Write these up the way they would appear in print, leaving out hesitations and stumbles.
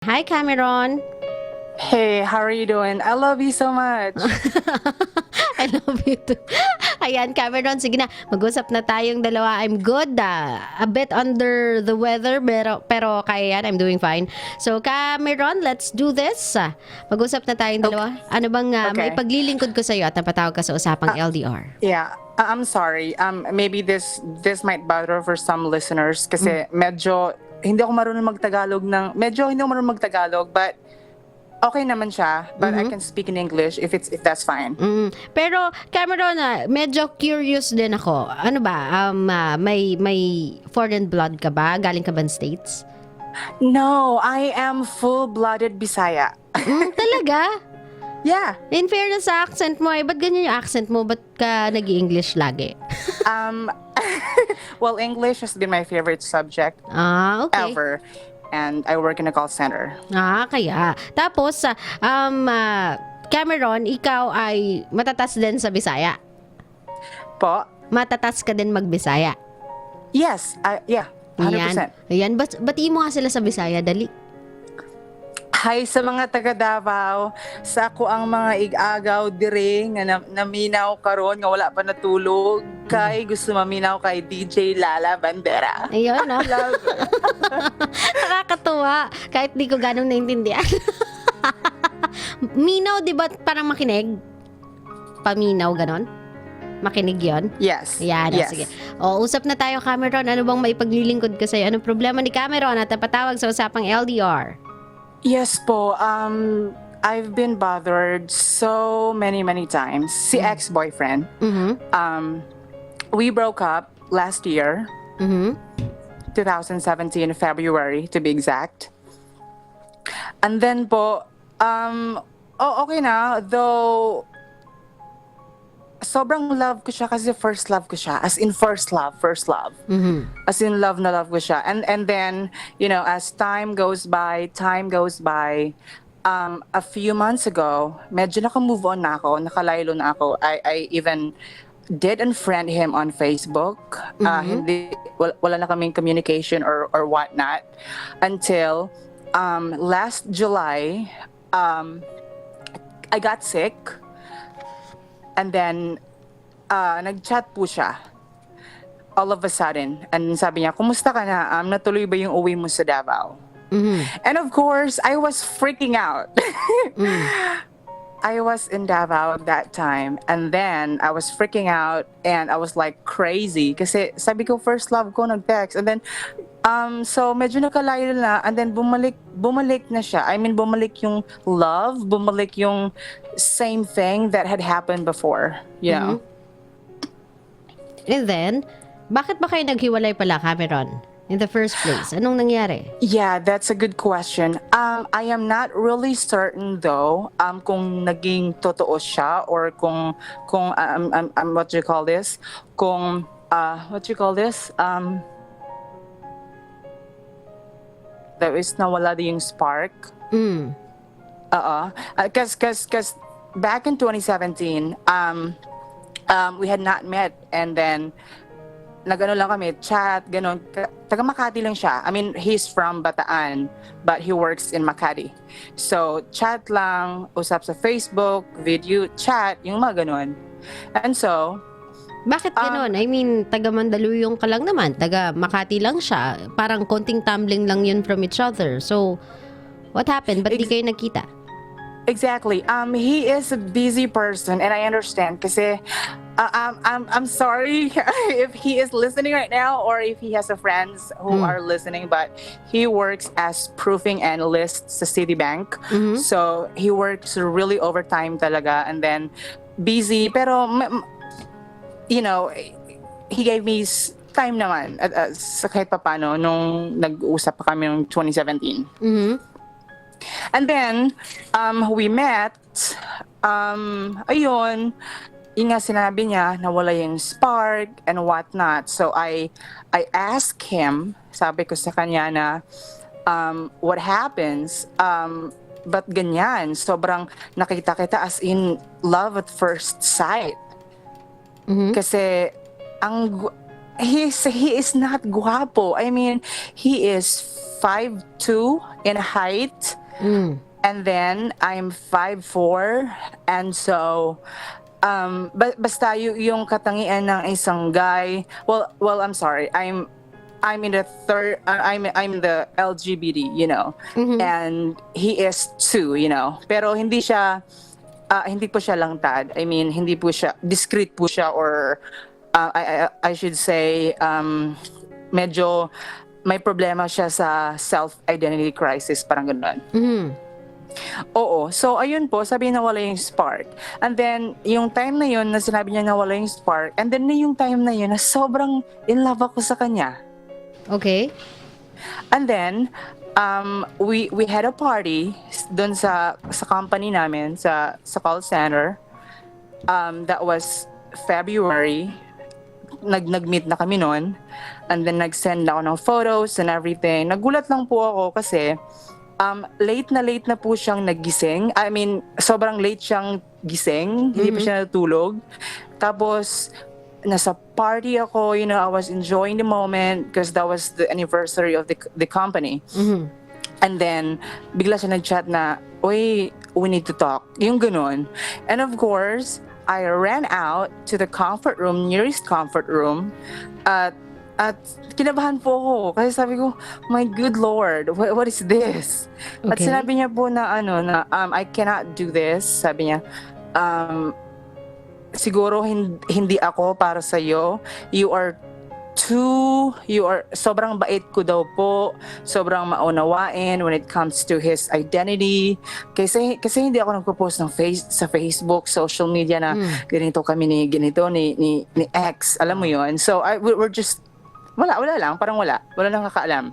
Hi, Cameron. Hey, how are you doing? I love you so much. I love you too. Ayan, Cameron, sige na. Mag-usap na tayong dalawa. I'm good. A bit under the weather, pero kaya yan. I'm doing fine. So, Cameron, let's do this. Mag-usap na tayong dalawa. Ano bang Okay. maipaglilingkod ko sa'yo at napatawag ka sa usapang LDR? Yeah, I'm sorry. Maybe this might bother for some listeners kasi medyo hindi ako marunong magtagalog but okay naman siya, but I can speak in English if that's fine. Pero, Cameron, medyo curious din ako. Ano ba? May foreign blood ka ba? Galing ka ba ng States? No, I am full-blooded Bisaya. Talaga? Yeah. In fairness sa accent mo, ba't ganyan yung accent mo? Ba't ka nag-i-English lagi? Well, English has been my favorite subject Okay. ever, and I work in a call center. Kaya. Tapos, Cameron, ikaw ay matatas din sa Bisaya. Po? Matatas ka din mag-Bisaya. Yes, yeah, 100%. Ayan. Batiin mo nga sila sa Bisaya, dali. Hi sa mga taga Davao, sa ako ang mga igagaw dire nga naminaw karon nga wala pa natulog kay gusto maminaw kay DJ Lala Bandera. Ayun, no? Love it. Nakakatuwa. Kahit di ko ganong naintindihan. Minaw, di ba parang makinig? Paminaw, ganon? Makinig yon. Yes. Yan, yes. sige. Usap na tayo, Cameron. Ano bang maipaglilingkod ko sa'yo? Anong problema ni Cameron at napatawag sa usapang LDR? Yes po. I've been bothered so many times. Si ex-boyfriend. We broke up last year, 2017 February to be exact. And then po, okay na, though sobrang love ko siya kasi first love ko siya. As in first love. As in love na love ko siya. And then, you know, as time goes by, a few months ago, medyo naka-move on na ako, nakalaylo na ako. I even did unfriend him on Facebook. Wala na kaming communication or whatnot. Until last July, I got sick. And then, nag-chat po siya. All of a sudden. And sabi niya, kumusta ka na? Natuloy ba yung uwi mo sa Davao? And of course, I was freaking out. I was in Davao that time. And then, I was freaking out. And I was like crazy. Kasi sabi ko, first love ko, nag-text. And then, so medyo nakalayo na. And then, bumalik na siya. I mean, bumalik yung love. Bumalik yung same thing that had happened before. You know? And then, bakit ba kayo naghiwalay pala, Cameron? In the first place, anong nangyari? Yeah, that's a good question. I am not really certain though, kung naging totoo siya or kung what do you call this? What do you call this? There is nawala din yung spark. Cause back in 2017, we had not met, and then nagano lang kami, chat, ganon. Taga Makati lang siya. I mean, he's from Bataan, but he works in Makati. So, chat lang, usap sa Facebook, video, chat, yung mga ganon. And so, Bakit ganon? I mean, taga Mandaluyong ka lang naman. Taga Makati lang siya. Parang konting tumbling lang yun from each other. So, what happened? Ba't di kayo nagkita? exactly. He is a busy person, and I understand kasi I'm sorry if he is listening right now or if he has a friends who are listening, but he works as proofing analyst sa Citibank. So he works really overtime talaga, and then busy, pero you know, he gave me time naman sa kahit papano nung nag-usap pa kami noong 2017. And then, we met, ayun, yung nga sinabi niya, nawala yung spark and whatnot. So, I asked him, sabi ko sa kanya na, what happens? Ba't ganyan? Sobrang nakita kita as in love at first sight. Kasi, he is not guapo. I mean, he is 5'2" in height, Mm. and then I'm 5'4", and so basta yung katangian ng isang guy. Well, I'm sorry. I'm in the third. I'm in the LGBT, Mhm. and he is 2, Pero hindi po siya langtad. I mean, hindi po siya discreet po siya, or I should say medyo may problema siya sa self-identity crisis, parang gano'n. Mhm. Oo. So, ayun po, sabi niya nawala yung spark. And then, yung time na yun na sinabi niya nawala yung spark, and then yung time na yun na sobrang in love ako sa kanya. Okay. And then, we had a party dun sa company namin, sa call center. That was February. Nag-meet na kami noon. And then nag-send ako ng photos and everything. Nagulat lang po ako kasi late na po siyang nagising. I mean, sobrang late siyang gising. Hindi pa siya natulog. Tapos, nasa party ako, I was enjoying the moment because that was the anniversary of the company. Mhm. And then, bigla siya nag-chat na, "Uy, we need to talk." Yung ganun. And of course, I ran out to the nearest comfort room, at kinabahan po ako kasi sabi ko, "My good Lord, what is this?" At Okay. sinabi niya po na I cannot do this. Sabi niya, "Siguro hindi ako para sa iyo. You are sobrang bait ko daw po, sobrang maunawain when it comes to his identity." Kasi hindi ako nagpo-post sa Facebook, social media na ganito kami ni X, alam mo yon. So we're just wala lang, parang wala lang kakaalam.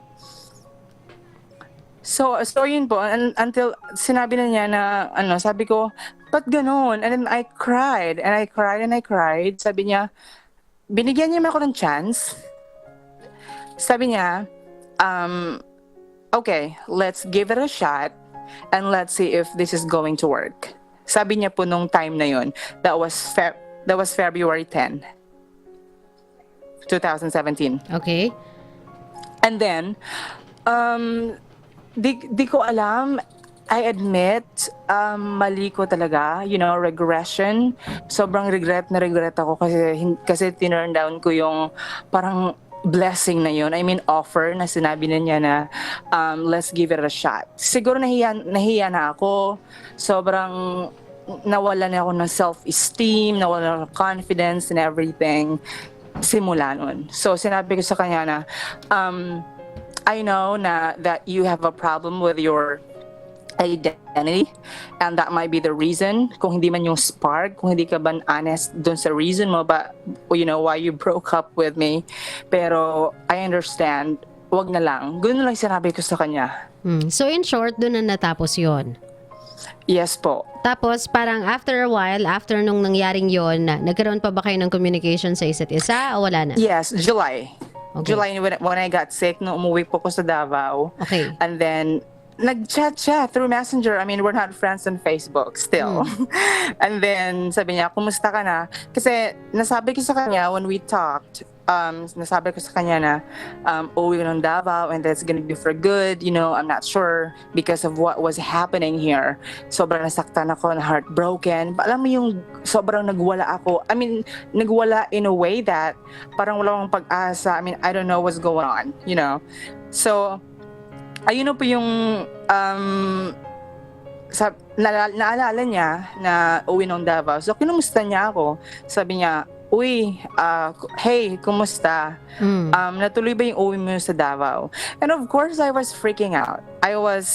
So yun po, until sinabi na niya na sabi ko, "Ba't ganun?" And then I cried. Sabi niya, binigyan niya ako ng chance. Sabi niya, "Okay, let's give it a shot and let's see if this is going to work." Sabi niya po nung time na yun. That was February 10, 2017. Okay. And then, di ko alam. I admit, mali ko talaga, regression. Sobrang regret ako kasi tinurn down ko yung parang blessing na yun. I mean, offer na sinabi na niya na let's give it a shot. Siguro nahiya na ako. Sobrang nawala na ako ng self-esteem, nawala na ako ng confidence and everything simula nun. So, sinabi ko sa kanya na I know that you have a problem with your identity, and that might be the reason kung hindi man yung spark, kung hindi ka ba honest dun sa reason mo ba, why you broke up with me. Pero I understand, wag na lang. Ganoon lang sinabi ko sa kanya. So in short, doon na natapos yon. Yes po. Tapos parang after a while, after nung nangyaring yon, nagkaroon pa ba kayo ng communication sa isa't isa o wala na? Yes, July. Okay. July when I got sick, no, umuwi po ko sa Davao. Okay. And then nag-chat siya through Messenger. I mean, we're not friends on Facebook still. And then sabi niya, "Kumusta ka na?" Kasi nasabi ko sa kanya when we talked, nasabi ko sa kanya na uwi ko ng Davao and that's gonna be for good. I'm not sure because of what was happening here. Sobrang nasaktan ako, heartbroken. Alam mo yung sobrang nagwala ako. I mean, nagwala in a way that parang wala akong pag-asa. I mean, I don't know what's going on, So, ayun po yung naalala niya na uwi ng Davao. So, kinumusta niya ako. Sabi niya, "Uy, hey, kumusta? Natuloy ba yung uwi mo sa Davao?" And of course, I was freaking out. I was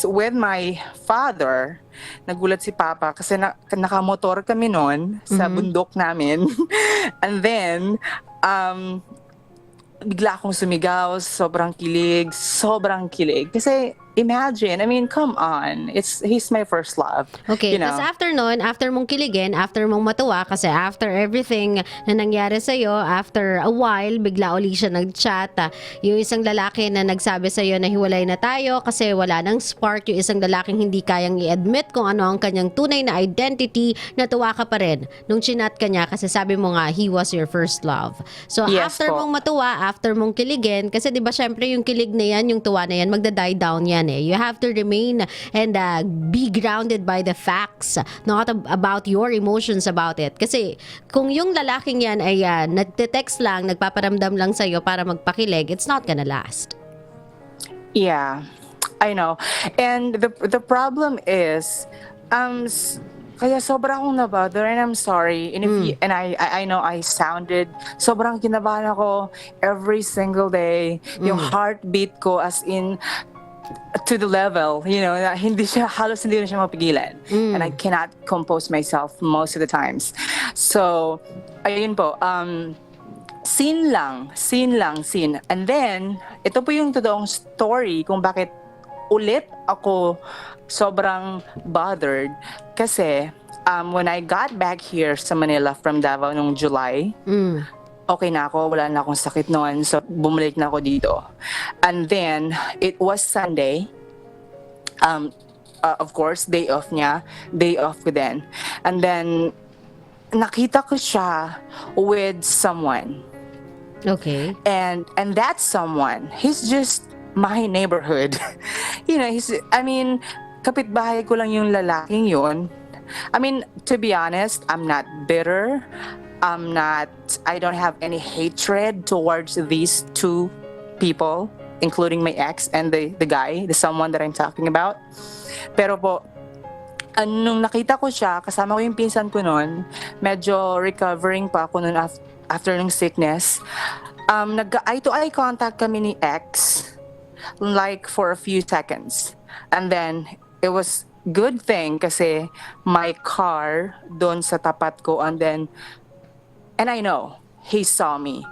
with my father. Nagulat si Papa kasi nakamotor kami noon sa bundok namin. And then, bigla akong sumigaw, sobrang kilig. Kasi imagine. I mean, come on. He's my first love. Okay, You know. tapos after nun, after mong kiligin, after mong matuwa, kasi after everything na nangyari sa'yo, after a while, bigla uli siya nag-chat. Yung isang lalaki na nagsabi sa'yo na hiwalay na tayo kasi wala nang spark, yung isang lalaking hindi kayang i-admit kung ano ang kanyang tunay na identity, natuwa ka pa rin nung chinat ka niya kasi sabi mo nga, he was your first love. So Yes after po. mong matuwa, after mong kiligin, kasi di ba syempre yung kilig na yan, yung tuwa na yan, magda-die down yan eh. You have to remain and be grounded by the facts, not about your emotions about it. Kasi kung yung lalaking yan ay nagte-text lang, nagpaparamdam lang sa'yo para magpakilig, it's not gonna last. Yeah, I know. And the problem is, kaya sobrang akong nabother and I'm sorry. And if and I know I sounded sobrang kinabahan ako every single day. Yung heartbeat ko as in to the level, na halos hindi na siya mapigilan. And I cannot compose myself most of the times. So, ayun po, scene lang. And then, ito po yung totoong story kung bakit ulit ako sobrang bothered. Kasi, when I got back here sa Manila from Davao nung July, okay na ako, wala na akong sakit noon, so bumalik na ako dito. And then, it was Sunday, of course, day off ko din. And then, nakita ko siya with someone. Okay. And that someone, he's just my neighborhood. Kapitbahay ko lang yung lalaking yun. I mean, to be honest, I'm not bitter. I don't have any hatred towards these two people, including my ex and the guy, the someone that I'm talking about. Pero po, nung nakita ko siya, kasama ko yung pinsan ko noon, medyo recovering pa ako noon after ng sickness. Nag-eye to eye contact kami ni ex, like for a few seconds. And then, it was good thing kasi my car doon sa tapat ko, and I know, he saw me.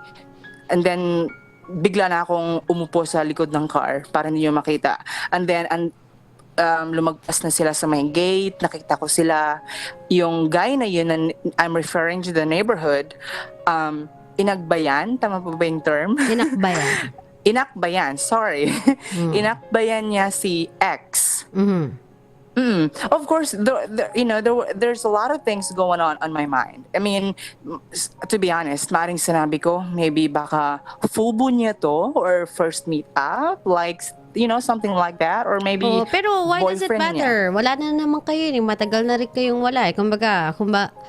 And then, bigla na akong umupo sa likod ng car para hindi niyo makita. And then, lumagpas na sila sa may gate, nakita ko sila. Yung guy na yun, I'm referring to the neighborhood, inagbayan, tama po ba yung term? Inakbayan. Inakbayan, sorry. Inakbayan niya si ex. Of course, there's a lot of things going on my mind. I mean, to be honest, maring sinabi ko, maybe baka fubo niya to or first meet up, like, something like that, or maybe pero why does it boyfriend matter? Wala na naman kayo, matagal na rin kayong wala. Kumbaga,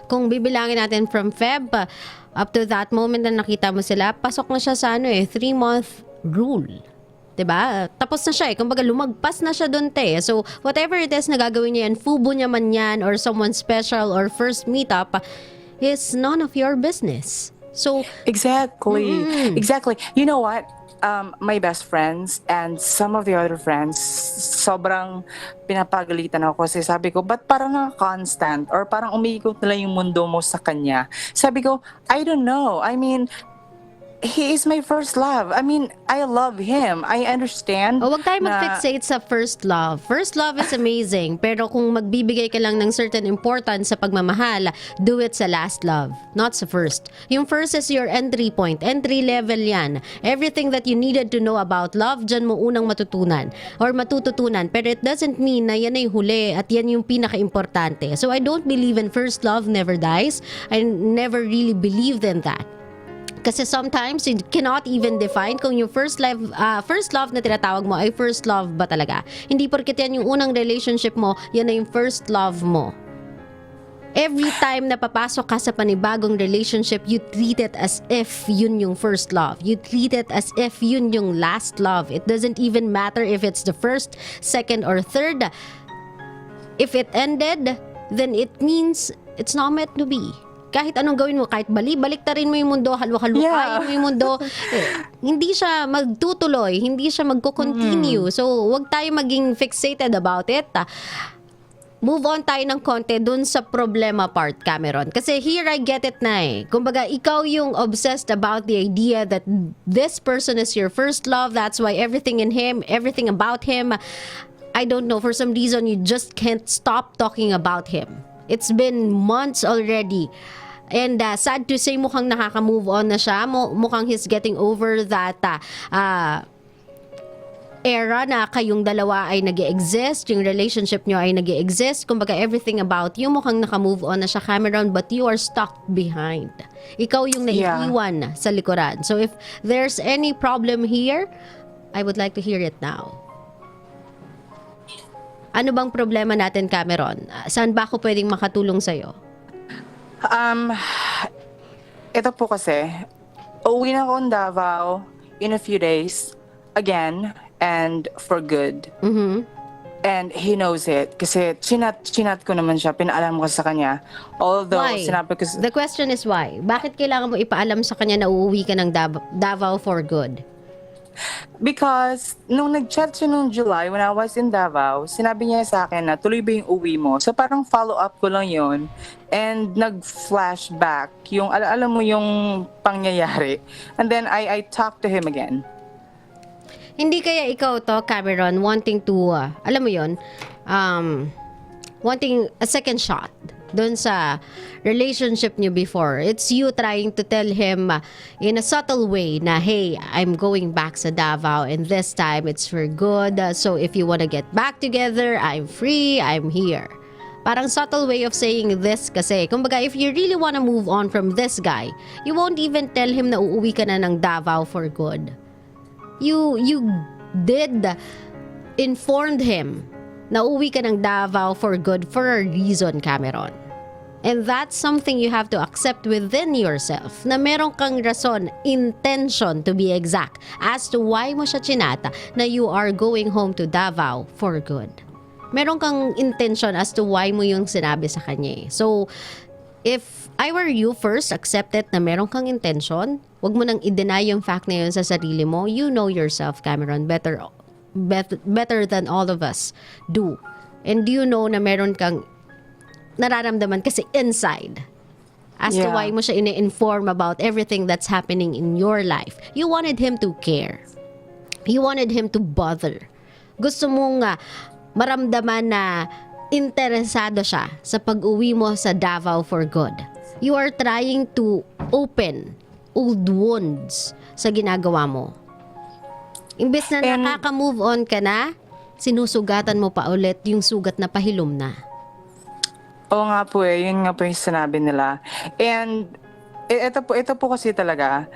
kung bibilangin natin from Feb up to that moment na nakita mo sila, pasok na siya sa 3-month rule. 'Di ba? Tapos na siya kumbaga lumagpas na siya doon So whatever it is na gagawin niya yan, fubo niya man yan or someone special or first meetup, is none of your business. So Exactly. You know what? My best friends and some of the other friends, sobrang pinapagalitan ako kasi sabi ko, ba't parang constant or parang umiikot na lang yung mundo mo sa kanya? Sabi ko, I don't know. I mean, he is my first love. I mean, I love him. I understand. Huwag tayo na- mag-fixate sa first love. First love is amazing, pero kung magbibigay ka lang ng certain importance sa pagmamahal, do it sa last love, not sa first. Yung first is your entry point, entry level yan. Everything that you needed to know about love, dyan mo unang matutunan or matututunan. Pero it doesn't mean na yan ay huli at yan yung pinaka-importante. So I don't believe in first love never dies. I never really believed in that. Kasi sometimes you cannot even define kung yung first love na tinatawag mo ay first love ba talaga. Hindi porket yan yung unang relationship mo, yan na yung first love mo. Every time na papasok ka sa panibagong relationship, you treat it as if yun yung first love. You treat it as if yun yung last love. It doesn't even matter if it's the first, second, or third. If it ended, then it means it's not meant to be. Kahit anong gawin mo, kahit baliktarin mo yung mundo, halwa-halwain mo yung mundo, hindi siya magtutuloy, hindi siya magko-continue. So, wag tayo maging fixated about it. move on tayo ng konti dun sa problema part, Cameron. Kasi here I get it na eh. Kumbaga, ikaw yung obsessed about the idea that this person is your first love. That's why everything in him, everything about him, I don't know, for some reason, you just can't stop talking about him. It's been months already. And sad to say, mukhang nakaka-move on na siya. Mukhang he's getting over that era na kayong dalawa ay nag-exist, yung relationship nyo ay nag-exist. Kumbaga, everything about you, mukhang naka-move on na siya, Cameron, but you are stuck behind. Ikaw yung naiiwan sa likuran. So if there's any problem here, I would like to hear it now. Ano bang problema natin, Cameron? Saan ba ako pwedeng makatulong sa'yo? Ito po kasi, uwi na ako ng Davao in a few days, again, and for good. Mm-hmm. And he knows it. Kasi chinat ko naman siya, pinaalam ko sa kanya. Although, Why? sinabi ko, The question is why? Bakit kailangan mo ipaalam sa kanya na uuwi ka ng Davao for good? because nung nag-chat siya nung July, when I was in Davao, sinabi niya sa akin na tuloy ba yung uwi mo? So parang follow-up ko lang yon. And nag-flashback, yung alam mo yung pangyayari. And then I talked to him again. Hindi kaya ikaw to, Cameron, wanting to, alam mo yon, wanting a second shot doon sa relationship niyo before. It's you trying to tell him in a subtle way na, hey, I'm going back sa Davao and this time it's for good. So if you wanna get back together, I'm free, I'm here. Parang subtle way of saying this kasi. Kumbaga, if you really wanna move on from this guy, you won't even tell him na uuwi ka na ng Davao for good. You did informed him na uuwi ka ng Davao for good for a reason, Cameron. And that's something you have to accept within yourself, na meron kang rason, intention to be exact, as to why mo siya chinata na you are going home to Davao for good. Meron kang intention as to why mo yung sinabi sa kanya. So, if I were you, first, accept it na meron kang intention. Huwag mo nang i-deny yung fact na yun sa sarili mo. You know yourself, Cameron, better than all of us do. And you know na meron kang nararamdaman kasi inside as to why mo siya ini-inform about everything that's happening in your life. You wanted him to care. You wanted him to bother. Gusto mong maramdaman na interesado siya sa pag-uwi mo sa Davao for good. You are trying to open old wounds sa ginagawa mo. Imbes na nakaka-move on ka na, sinusugatan mo pa ulit yung sugat na pahilom na. Oo nga po yun nga po yung sinabi nila. And ito po kasi talaga,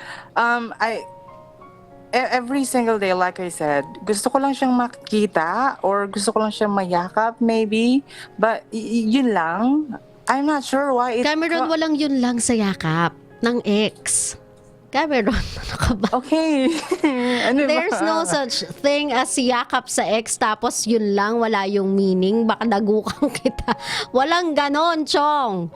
every single day, like I said, gusto ko lang siyang makita or gusto ko lang siyang mayakap maybe, but yun lang. I'm not sure why. Cameron, walang yun lang sa yakap ng ex. Cameron, ano ka ba? Okay. Ano ba? There's no such thing as yakap sa ex tapos yun lang, wala yung meaning. Baka nagukang kita. Walang ganon, Chong.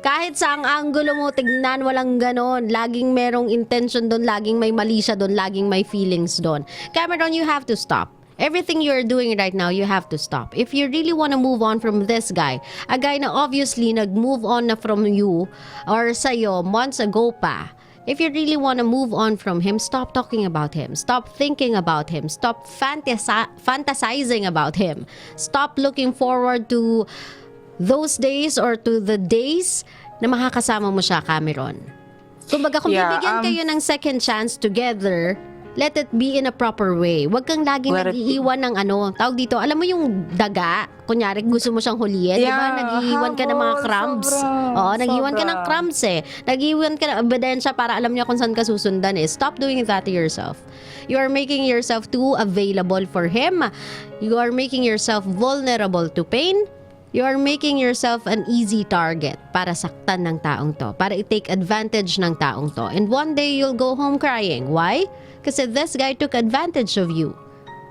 Kahit sa ang angulo mo tignan, walang ganon. Laging merong intention doon, laging may mali siya doon, laging may feelings doon. Cameron, you have to stop. Everything you're doing right now, you have to stop. If you really want to move on from this guy, a guy na obviously nag-move on na from you or sa'yo months ago pa, if you really want to move on from him, stop talking about him. Stop thinking about him. Stop fantasizing about him. Stop looking forward to those days or to the days na makakasama mo siya, Cameron. Kumbaga, kung bibigyan kayo ng second chance together, let it be in a proper way. Huwag kang laging nag-iiwan ng tawag dito, alam mo yung daga, kunyari gusto mo siyang hulihin, di ba? Nag-iiwan ka ng mga crumbs. Oo, nag-iiwan ka ng crumbs eh. Nag-iiwan ka ng ebidensya para alam niya kung saan ka susundan eh. Stop doing that to yourself. You are making yourself too available for him. You are making yourself vulnerable to pain. You are making yourself an easy target para saktan ng taong to, para i-take advantage ng taong to. And one day, you'll go home crying. Why? Kasi this guy took advantage of you.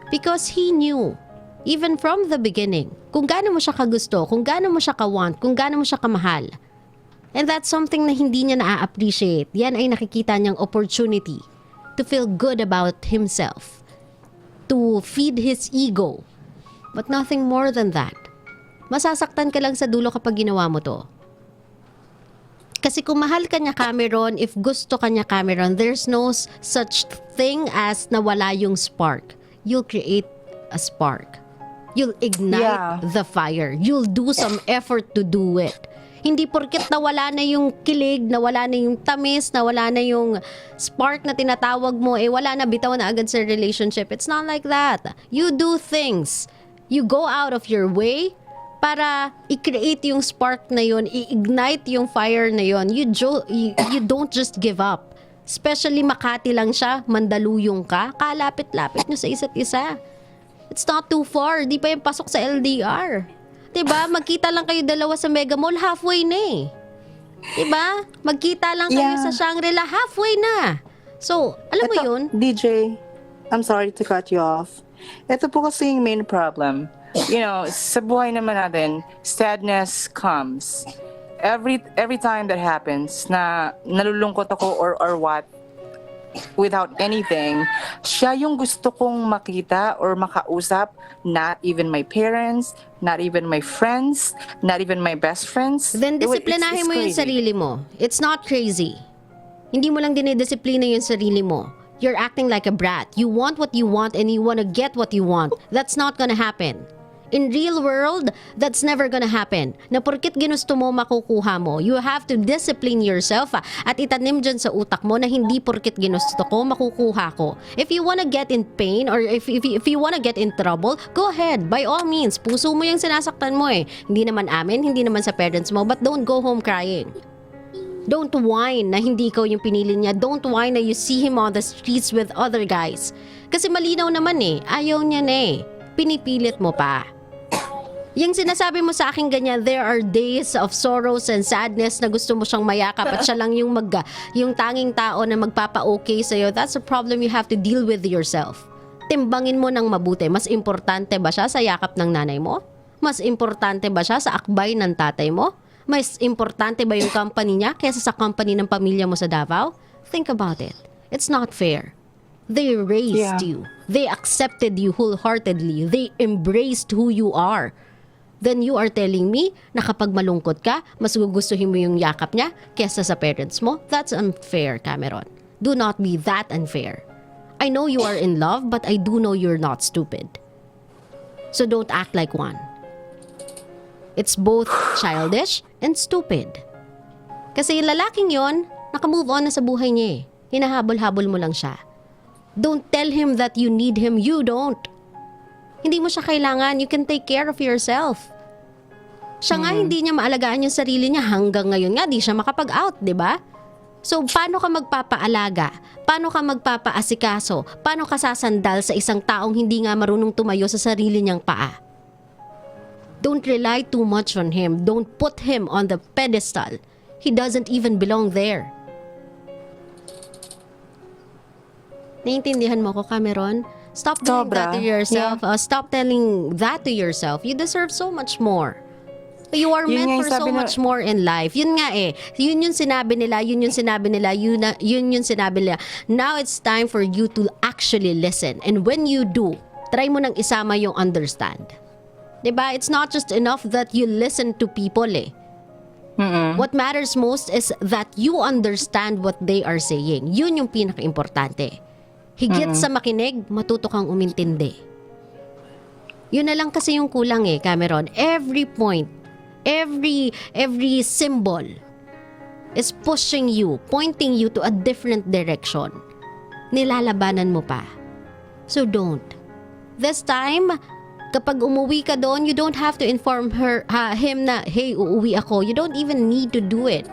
Because he knew, even from the beginning, kung gaano mo siya kagusto, kung gaano mo siya ka-want, kung gaano mo siya kamahal. And that's something na hindi niya na-appreciate. Yan ay nakikita niyang opportunity to feel good about himself, to feed his ego. But nothing more than that. masasaktan ka lang sa dulo kapag ginawa mo to. Kasi kung mahal ka niya, Cameron, if gusto ka niya, Cameron, there's no such thing as nawala yung spark. You'll create a spark. You'll ignite the fire. You'll do some effort to do it. Hindi porket nawala na yung kilig, nawala na yung tamis, nawala na yung spark na tinatawag mo, wala na, bitaw na agad sa relationship. It's not like that. You do things. You go out of your way para i-create yung spark na yun, i-ignite yung fire na yun. You don't just give up. Especially Makati lang siya, Mandaluyong ka, kalapit-lapit nyo sa isa't isa. It's not too far. Di pa yung pasok sa LDR. Diba? Magkita lang kayo dalawa sa Mega Mall, halfway na eh. Diba? Magkita lang kayo sa Shangri-La, halfway na. So, alam mo yun? DJ, I'm sorry to cut you off. Ito po kasi yung main problem. You know, sa buhay naman natin, sadness comes. Every time that happens na nalulungkot ako or what, without anything, siya yung gusto kong makita or makausap, not even my parents, not even my friends, not even my best friends. Then disiplinahin mo yung sarili mo. It's not crazy. Hindi mo lang dinidisiplina yung sarili mo. You're acting like a brat. You want what you want and you want to get what you want. That's not gonna happen. In real world, that's never gonna happen. Na porkit ginusto mo, makukuha mo. You have to discipline yourself at itanim dyan sa utak mo na hindi porkit ginusto ko, makukuha ko. If you wanna get in pain or if you wanna get in trouble, go ahead. By all means, puso mo yung sinasaktan mo eh. Hindi naman amin, hindi naman sa parents mo, but don't go home crying. Don't whine na hindi ikaw yung pinili niya. Don't whine na you see him on the streets with other guys. Kasi malinaw naman eh, ayaw niya na eh. Pinipilit mo pa. Yung sinasabi mo sa akin ganyan, there are days of sorrows and sadness na gusto mo siyang mayakap at siya lang yung yung tanging tao na magpapa-okay sa'yo. That's a problem you have to deal with yourself. Timbangin mo ng mabuti. Mas importante ba siya sa yakap ng nanay mo? Mas importante ba siya sa akbay ng tatay mo? Mas importante ba yung company niya kaysa sa company ng pamilya mo sa Davao? Think about it. It's not fair. They raised you. They accepted you wholeheartedly. They embraced who you are. Then you are telling me na kapag malungkot ka, mas gugustuhin mo yung yakap niya kesa sa parents mo? That's unfair, Cameron. Do not be that unfair. I know you are in love, but I do know you're not stupid. So don't act like one. It's both childish and stupid. Kasi yung lalaking yon, nakamove on na sa buhay niya eh. Hinahabol-habol mo lang siya. Don't tell him that you need him. You don't. Hindi mo siya kailangan. You can take care of yourself. Siya nga hindi niya maalagaan yung sarili niya hanggang ngayon nga di siya makapag-out, di ba? So, paano ka magpapaalaga? Paano ka magpapaasikaso? Paano ka sasandal sa isang taong hindi nga marunong tumayo sa sarili niyang paa? Don't rely too much on him. Don't put him on the pedestal. He doesn't even belong there. Naiintindihan mo ko, Cameron? Stop doing that to yourself. Stop telling that to yourself. You deserve so much more. You are meant for so much more in life. Yun nga eh. Yun yung sinabi nila. Yun yung sinabi nila. Yun yung sinabi nila. Now it's time for you to actually listen. And when you do, try mo nang isama yung understand. Diba? It's not just enough that you listen to people eh. What matters most is that you understand what they are saying. Yun yung pinaka-importante. Higit sa makinig, matuto kang umintindi. Yun na lang kasi yung kulang eh, Cameron. Every point, every symbol is pushing you, pointing you to a different direction. Nilalabanan mo pa. So don't. This time, kapag umuwi ka doon, you don't have to inform him na, hey, uuwi ako. You don't even need to do it.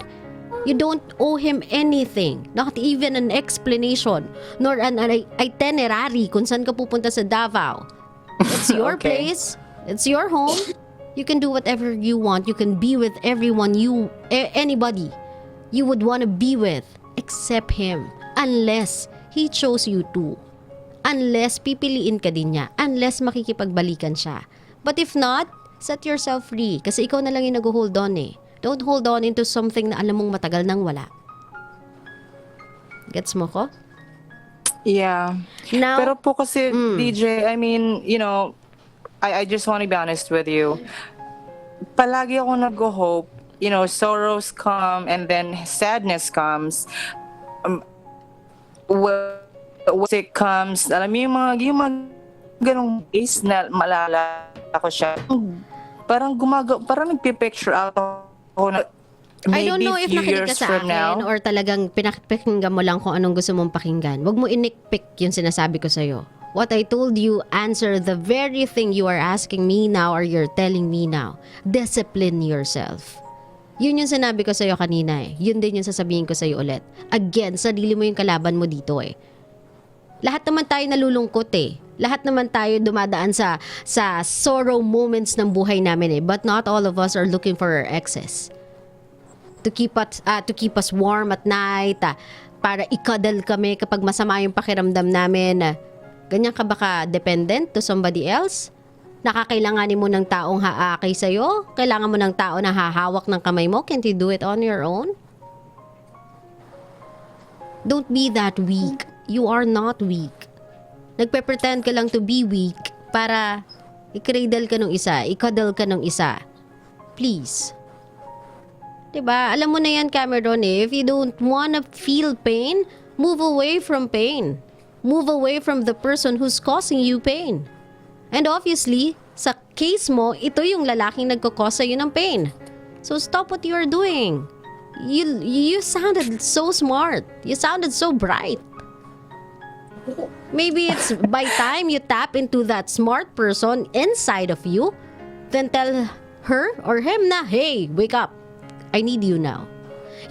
You don't owe him anything, not even an explanation, nor an itinerary kung saan ka pupunta sa Davao. It's your place. It's your home. You can do whatever you want. You can be with everyone anybody you would want to be with, except him. Unless he chose you to. Unless pipiliin ka din niya. Unless makikipagbalikan siya. But if not, set yourself free. Kasi ikaw na lang yung nag-hold on eh. Don't hold on into something na alam mong matagal nang wala. Gets mo ko? Yeah. Now, pero po kasi, DJ, I mean, you know, I just want to be honest with you. palagi ako nag-hope, sorrows come and then sadness comes. When it comes, alam mo yung mga ganong days na malala ko siya. Parang parang nagpipicture out ako na I don't maybe know if few nakinig ka years sa from akin now. or talagang pinakinggan mo lang kung anong gusto mong pakinggan. Huwag mo inikpik yung sinasabi ko sa'yo. What I told you, answer the very thing you are asking me now or you're telling me now. Discipline yourself. Yun yung sinabi ko sa'yo kanina eh. Yun din yung sasabihin ko sa'yo ulit. Again, sarili mo yung kalaban mo dito eh. Lahat naman tayo nalulungkot eh. Lahat naman tayo dumadaan sa sorrow moments ng buhay namin eh. But not all of us are looking for our exes. To keep us warm at night, para ikadal kami kapag masama yung pakiramdam namin. Ganyan ka ba ka-dependent to somebody else? Nakakailanganin mo ng taong haakay sa'yo? Kailangan mo ng tao na hahawak ng kamay mo? Can't you do it on your own? Don't be that weak. You are not weak. Nagpe-pretend ka lang to be weak para i-cradle ka ng isa, ikadal ka ng isa. Please. Diba? Alam mo na yan, Cameron eh. If you don't wanna feel pain, move away from pain. Move away from the person who's causing you pain. And obviously, sa case mo, ito yung lalaking nagkakos sa'yo ng pain. So stop what you're doing. You sounded so smart. You sounded so bright. Maybe it's by time you tap into that smart person inside of you, then tell her or him na, hey, wake up. I need you now.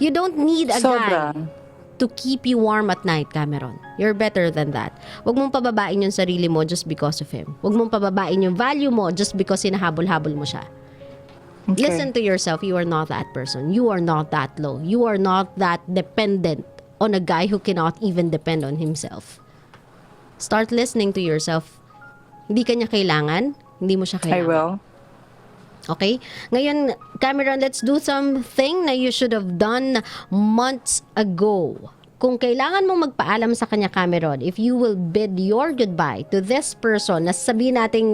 You don't need a Sobra. guy to keep you warm at night, Cameron. You're better than that. Huwag mong pababain yung sarili mo just because of him. Huwag mong pababain yung value mo just because hinahabol-habol mo siya. Okay. Listen to yourself. You are not that person. You are not that low. You are not that dependent on a guy who cannot even depend on himself. Start listening to yourself. Hindi ka niya kailangan. Hindi mo siya I kailangan. will. Okay? Ngayon, Cameron, let's do something na you should have done months ago. Kung kailangan mong magpaalam sa kanya, Cameron, if you will bid your goodbye to this person na sabihin natin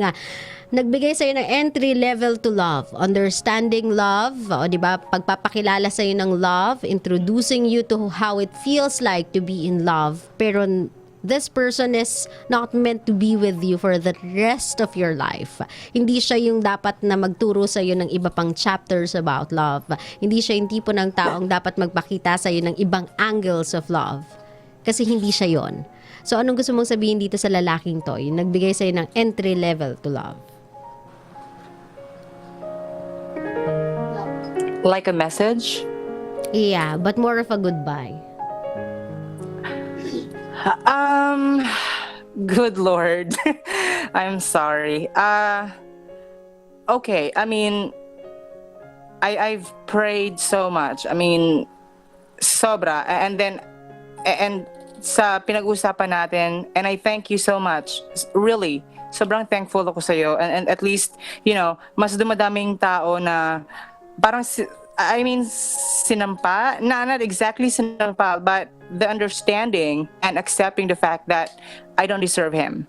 nagbigay sa'yo ng entry level to love, understanding love, o diba, pagpapakilala sa'yo ng love, introducing you to how it feels like to be in love, pero this person is not meant to be with you for the rest of your life. Hindi siya yung dapat na magturo sa iyo ng iba pang chapters about love. Hindi siya yung tipo ng taong dapat magpakita sa iyo ng ibang angles of love. Kasi hindi siya yon. So anong gusto mong sabihin dito sa lalaking to? Yung nagbigay sa iyo ng entry level to love. Like a message? Yeah, but more of a goodbye. Good Lord. I'm sorry. Okay. I mean, I've prayed so much. I mean, sobra. And sa pinag-usapan natin, and I thank you so much. Really, sobrang thankful ako sa'yo. And at least, mas dumadaming tao na parang sinampa, not exactly sinampa, but the understanding and accepting the fact that I don't deserve him.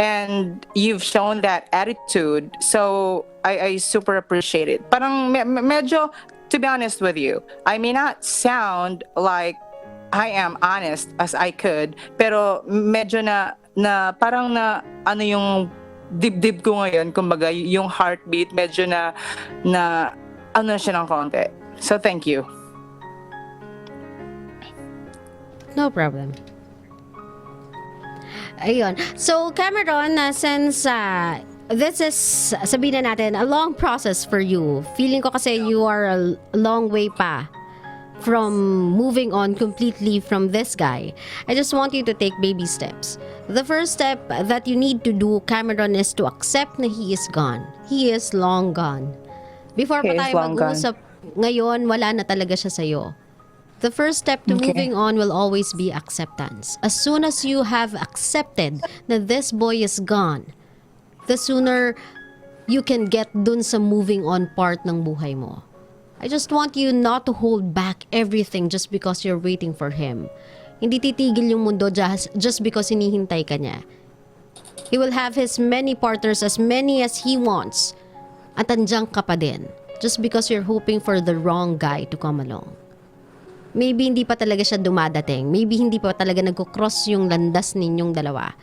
And you've shown that attitude, so I super appreciate it. Parang medyo, to be honest with you, I may not sound like I am honest as I could, pero medyo na parang na ano yung dibdib ko ngayon, kumbaga yung heartbeat medyo na ano siya ng konti. So thank you. No problem. Ayun. So, Cameron, since this is, sabihin na natin, a long process for you. Feeling ko kasi you are a long way pa from moving on completely from this guy. I just want you to take baby steps. The first step that you need to do, Cameron, is to accept na he is gone. He is long gone. Before pa He is tayo long gone. mag-usap, ngayon, wala na talaga siya sa'yo. The first step to Okay. moving on will always be acceptance. As soon as you have accepted that this boy is gone, the sooner you can get dun sa moving on part ng buhay mo. I just want you not to hold back everything just because you're waiting for him. Hindi titigil yung mundo just because hinihintay ka niya. He will have his many partners, as many as he wants. At andiyan ka pa din. Just because you're hoping for the wrong guy to come along. Maybe hindi pa talaga siya dumadating. Maybe hindi pa talaga nagko-cross yung landas ninyong dalawa.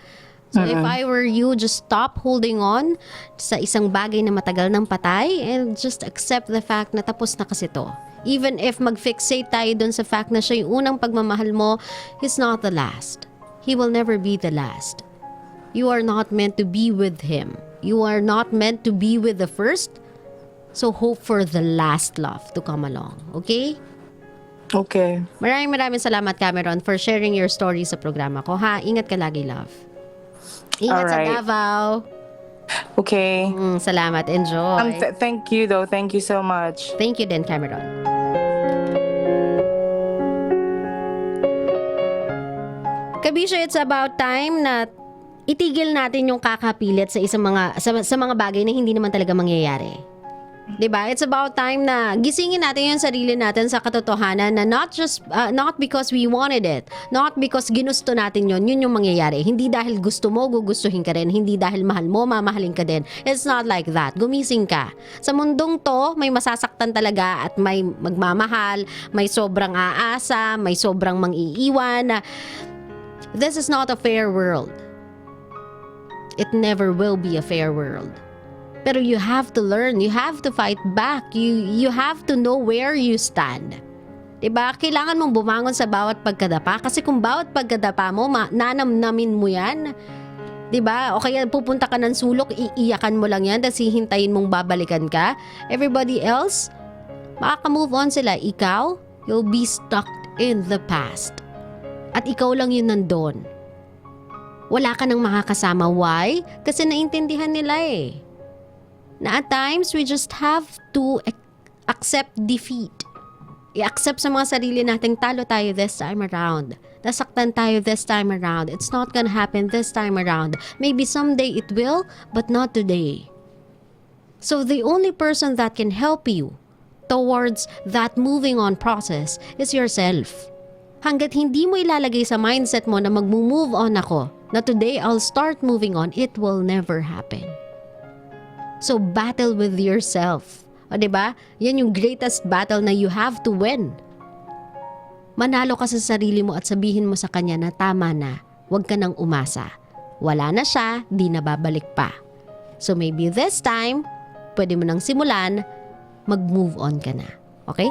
So if I were you, just stop holding on sa isang bagay na matagal ng patay and just accept the fact na tapos na kasi to. Even if mag-fixate tayo dun sa fact na siya yung unang pagmamahal mo, he's not the last. He will never be the last. You are not meant to be with him. You are not meant to be with the first. So hope for the last love to come along. Okay? Okay. Maraming salamat, Cameron, for sharing your story sa programa ko, ha? Ingat ka lagi, love. Ingat sa Alright. Davao. Okay. Salamat. Enjoy. Thank you though. Thank you so much. Thank you din, Cameron. Kabisyo, it's about time na itigil natin yung kakapilit sa mga bagay na hindi naman talaga mangyayari. 'Di ba? It's about time na gisingin natin yung sarili natin sa katotohanan na not because we wanted it, not because ginusto natin yun yung mangyayari. Hindi dahil gusto mo, gugustuhin ka rin. Hindi dahil mahal mo, mamahalin ka din. It's not like that. Gumising ka. Sa mundong to, may masasaktan talaga at may magmamahal, may sobrang aasa, may sobrang mang-iiwan. This is not a fair world. It never will be a fair world. Pero you have to learn, you have to fight back, you have to know where you stand. Diba? Kailangan mong bumangon sa bawat pagkadapa kasi kung bawat pagkadapa mo, nanamnamin mo yan. Diba? O kaya pupunta ka ng sulok, iiyakan mo lang yan, tapos hihintayin mong babalikan ka. Everybody else, makaka-move on sila. Ikaw, you'll be stuck in the past. At ikaw lang yun nandun. Wala ka nang makakasama. Why? Kasi naintindihan nila eh. Na at times, we just have to accept defeat. I-accept sa mga sarili nating talo tayo this time around. Nasaktan tayo this time around. It's not gonna happen this time around. Maybe someday it will, but not today. So the only person that can help you towards that moving on process is yourself. Hanggat hindi mo ilalagay sa mindset mo na mag-move on ako, na today I'll start moving on, it will never happen. So battle with yourself. O diba? Yan yung greatest battle na you have to win. Manalo ka sa sarili mo at sabihin mo sa kanya na tama na. Huwag ka nang umasa. Wala na siya, di na babalik pa. So maybe this time, pwede mo nang simulan, mag-move on ka na. Okay?